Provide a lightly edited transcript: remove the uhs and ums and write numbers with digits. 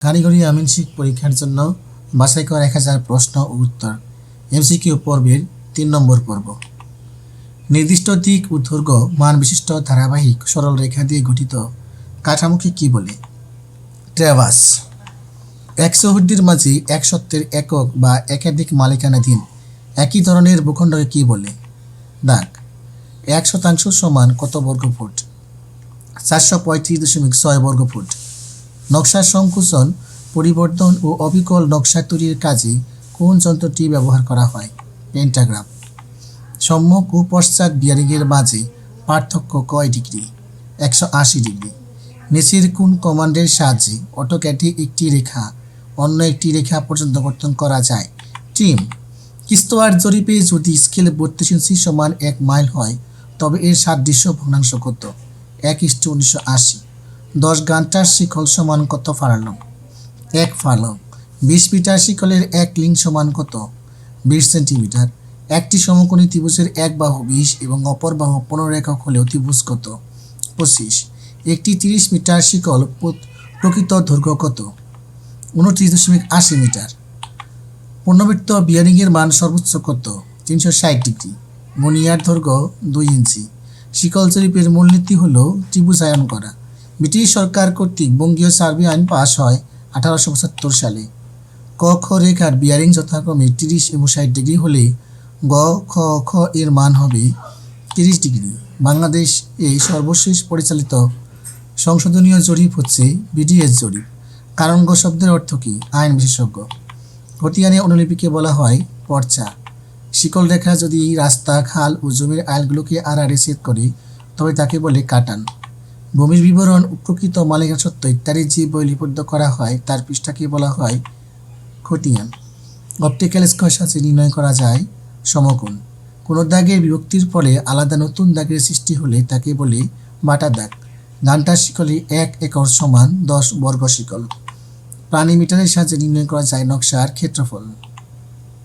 কারিগরি আমিনশিক পরীক্ষার জন্য বাছাই করা 1000 প্রশ্ন ও উত্তর এমসিকিউ পর্বের 3 নম্বর পর্ব। নির্দিষ্ট দিক ও দৈর্ঘ্য মান বিশিষ্ট ধারাবাহিক সরল রেখা দিয়ে গঠিত কাঠামোকে কি বলে? ট্র্যাভার্স। এক শহরটির মাঝে এক সত্ত্বের একক বা একাধিক মালিকানাধীন একই ধরনের ভূখণ্ডকে কি বলে? দাগ। 1% সমান কত বর্গফুট? 435.6 বর্গফুট। নকশার সংকুচন, পরিবর্তন ও অবিকল নকশা তৈরির কাজে কোন যন্ত্রটি ব্যবহার করা হয়? পেন্টাগ্রাফ। সম্মুখ ও পশ্চাৎ বিয়ারিংয়ের মাঝে পার্থক্য কয় ডিগ্রি? 180 ডিগ্রি। নিচের কোন কমান্ডের সাহায্যে অটোক্যাডে একটি রেখা অন্য একটি রেখা পর্যন্ত গঠন করা যায়? ট্রিম। কিস্তোয়ার জরিপে যদি স্কেল 32 ইঞ্চি সমান 1 মাইল হয় তবে এর সাদৃশ্য ভগ্নাংশ কত? 1:1980। 10 ঘন্টার শিকল সমান কত ফার্লং? 1 ফার্লং। 20 মিটার শিকলের এক লিঙ্ক সমান কত? 20 সেন্টিমিটার। একটি সমকোণী ত্রিভুজের এক বাহু 20 এবং অপর বাহু 15 একক হলেও ত্রিভুজ কত? 25। একটি 30 মিটার শিকল প্রকৃত দৈর্ঘ্য কত? 29.80 মিটার। পূর্ণবৃত্ত বিয়ারিংয়ের মান সর্বোচ্চ কত? 360 ডিগ্রি। মনিয়ার দৈর্ঘ্য 2 ইঞ্চি। শিকল জরিপের মূলনীতি হল ত্রিভুজায়ন করা। ব্রিটিশ সরকার কর্তৃক বঙ্গীয় সার্ভে আইন পাস হয় 1875 সালে। ক খ রেখার বিয়ারিং যথাক্রমে 30 এবং 60 ডিগ্রি হলে গ খ খ এর মান হবে 30 ডিগ্রি। বাংলাদেশ এই সর্বশেষ পরিচালিত সংশোধনীয় জরিপ হচ্ছে বিডিএস জরিপ। কারণ গ শব্দের অর্থ কী? আইন বিশেষজ্ঞ। খতিয়ানে অনুলিপিকে বলা হয় পর্চা। শিকল রেখা যদি রাস্তা, খাল ও জমির আইলগুলোকে আড়াআড়ি ছেদ করে তবে তাকে বলে কাটান। ভূমির বিবরণ, প্রকৃত মালিকানা সত্ত্ব ইত্যাদি যে বই লিপিবদ্ধ করা হয় তার পৃষ্ঠাকে বলা হয় খতিয়ান। অপটিক্যাল স্কয়ার সাহায্যে নির্ণয় করা যায় সমকোণ। কোনো দাগের বিভক্তির ফলে আলাদা নতুন দাগের সৃষ্টি হলে তাকে বলে বাটা দাগ। ঘণ্টার শিকলে 1 একর সমান 10 বর্গ শিকল। প্রাণী মিটারের সাহায্যে নির্ণয় করা যায় নকশার ক্ষেত্রফল।